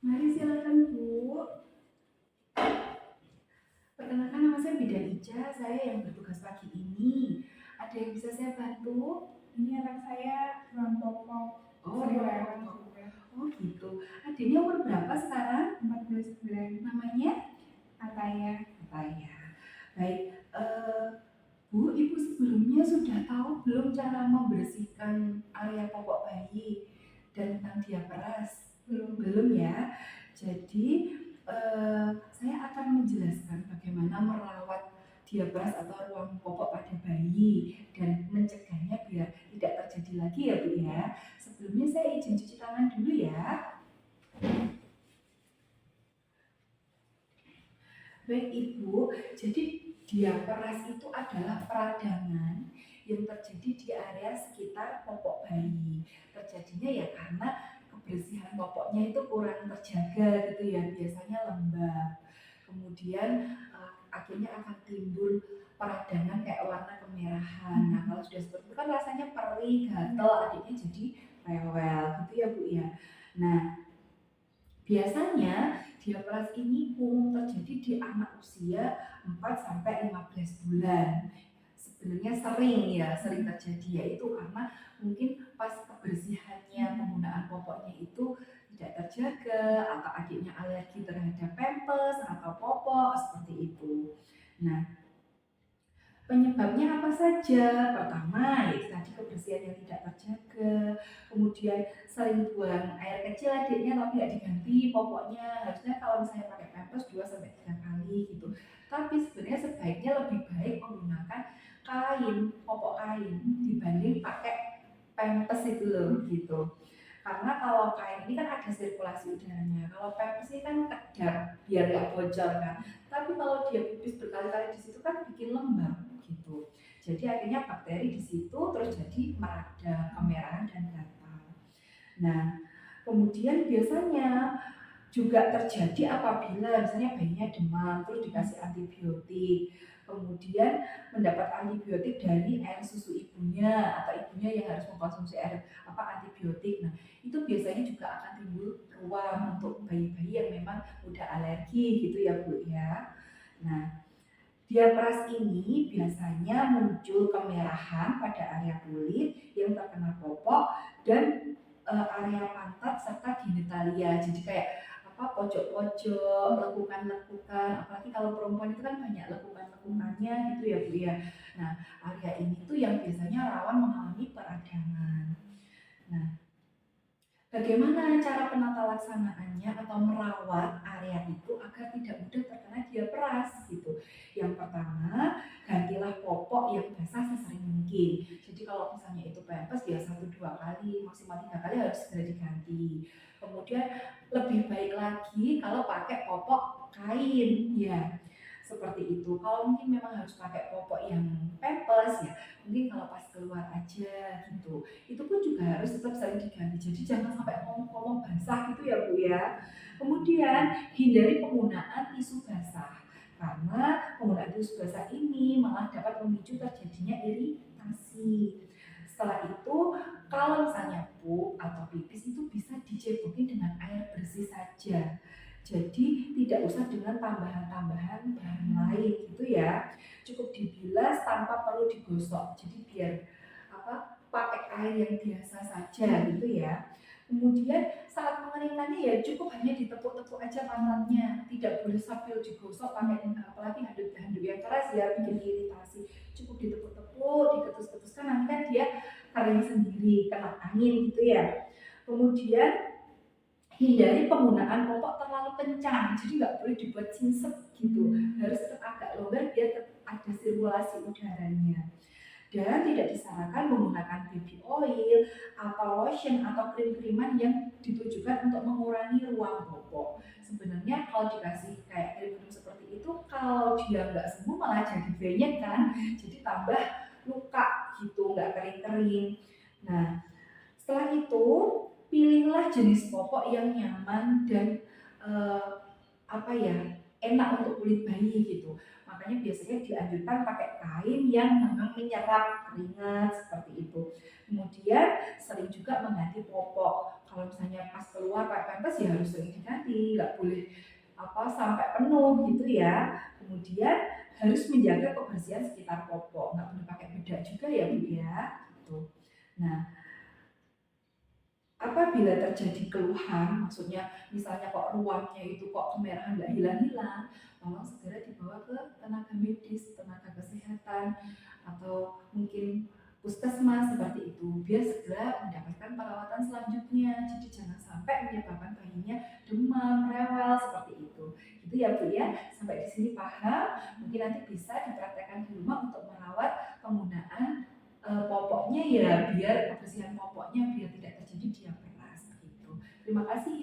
Mari silakan Bu. Perkenalkan nama saya Bidan Ica, saya yang bertugas pagi ini. Ada yang bisa saya bantu? Ini anak saya ruang popok, Oh, sering ruang lewat popok. juga. Oh gitu. Adiknya umur berapa sekarang? 14 bulan. Namanya? Ataya. Ataya. Baik, Bu, Ibu sebelumnya sudah tahu belum cara membersihkan area popok bayi dan tentang diaperas? Belum ya. Jadi saya akan menjelaskan bagaimana merawat diaperas atau ruang popok pada bayi dan mencegahnya biar tidak terjadi lagi ya Bu ya. Sebelumnya saya izin cuci tangan dulu ya. Baik Ibu, jadi diaperas itu adalah peradangan yang terjadi di area sekitar popok bayi. Terjadinya ya karena kebersihan popoknya itu kurang terjaga gitu ya, biasanya lembab. Kemudian akhirnya akan timbul peradangan kayak warna kemerahan. Nah kalau sudah seperti itu kan rasanya perih, gatel, adiknya jadi rewel gitu ya Bu ya. Nah biasanya diaperas ini umum terjadi di anak usia 4 sampai 15 bulan. Sebenarnya sering terjadi yaitu karena mungkin pas kebersihannya penggunaan popoknya itu tidak terjaga atau adiknya alergi terhadap pampers atau popok seperti itu. Nah, penyebabnya apa saja? Pertama, yaitu tadi kebersihan yang tidak terjaga, kemudian sering buang air kecil adiknya tapi nggak diganti popoknya. Harusnya kalau misalnya pakai pampers 2 sampai 3 kali gitu. Tapi sebenarnya sebaiknya lebih baik menggunakan kain, popok kain dibanding pakai pampers itu loh gitu. Karena kalau kain ini kan ada sirkulasi udaranya, kalau pampers ini kan kedap biar nggak bocor kan. Tapi kalau dia pipis berkali-kali di situ kan bikin lembab gitu. Jadi akhirnya bakteri di situ terus jadi meradang, kemerahan dan gatal. Nah, kemudian biasanya juga terjadi apabila misalnya bayinya demam terus dikasih antibiotik, kemudian mendapat antibiotik dari air susu ibunya atau ibunya yang harus mengkonsumsi air antibiotik. Nah itu biasanya juga akan timbul ruam untuk bayi-bayi yang memang udah alergi gitu ya Bu ya. Nah diaperas ini biasanya muncul kemerahan pada area kulit yang terkena popok dan area pantat serta genitalia. Jadi kayak pojok-pojok, lekukan-lekukan. Apalagi kalau perempuan itu kan banyak lekukan-lekukannya gitu ya Bu ya. Nah area ini tuh yang biasanya rawan mengalami peradangan. Nah bagaimana cara penata laksanaannya atau merawat area itu agar tidak mudah terkena diaperas gitu. Yang pertama, gantilah popok yang basah sesering mungkin. Jadi kalau misalnya itu pampers ya 1-2 kali, maksimal 3 kali harus segera diganti. Kemudian lebih baik lagi kalau pakai popok kain ya. Seperti itu. Kalau mungkin memang harus pakai popok yang pampers ya, mungkin kalau pas keluar aja gitu itu pun juga harus tetap sering diganti. Jadi jangan sampai ngomong-ngomong basah gitu ya Bu ya. Kemudian hindari penggunaan tisu basah karena penggunaan tisu basah ini malah dapat memicu terjadinya iritasi. Setelah itu kalau misalnya pup atau pipis itu bisa dicebokin dengan air bersih saja. Jadi tidak usah dengan tambahan-tambahan bahan lain gitu ya. Cukup dibilas tanpa perlu digosok. Jadi biar pakai air yang biasa saja gitu ya. Kemudian saat mengeringkannya ya cukup hanya ditepuk-tepuk aja pantatnya, tidak boleh sambil digosok pakai apalagi handuk-handuk yang keras ya bikin iritasi. Cukup ditepuk-tepuk, diketus-ketuskan nanti kan dia kering sendiri, kena angin gitu ya. Kemudian hindari penggunaan popok terlalu kencang, jadi nggak boleh dibuat cinsek gitu, harus tetap agak longgar biar tetap ada sirkulasi udaranya. Dan tidak disarankan menggunakan baby oil atau lotion atau krim-kriman yang ditujukan untuk mengurangi ruang popok. Sebenarnya kalau dikasih kayak krim-krim seperti itu, kalau dia nggak sembuh malah jadi banyak kan, jadi tambah luka gitu, nggak kering-kering. Nah, setelah itu pilihlah jenis popok yang nyaman dan eh, apa ya enak untuk kulit bayi gitu. Makanya biasanya dianjurkan pakai kain yang memang menyerap keringat seperti itu. Kemudian sering juga mengganti popok. Kalau misalnya pas keluar pakai pampers ya harus sering diganti, nggak boleh sampai penuh gitu ya. Kemudian harus menjaga kebersihan sekitar popok, nggak boleh pakai bedak juga ya Bu ya. Gitu. Nah, apabila terjadi keluhan, maksudnya misalnya kok ruamnya itu kok kemerahan nggak hilang-hilang, tolong segera dibawa ke tenaga medis, tenaga kesehatan, atau mungkin puskesmas seperti itu, biar segera mendapatkan perawatan selanjutnya. Jadi jangan sampai menyebabkan bayinya demam, rewel seperti itu. Gitu ya Bu ya. Sampai di sini paham? Mungkin nanti bisa dipraktekkan di rumah untuk merawat penggunaan popoknya ya, biar kebersihan popoknya biar tidak terjadi diabetes gitu. Terima kasih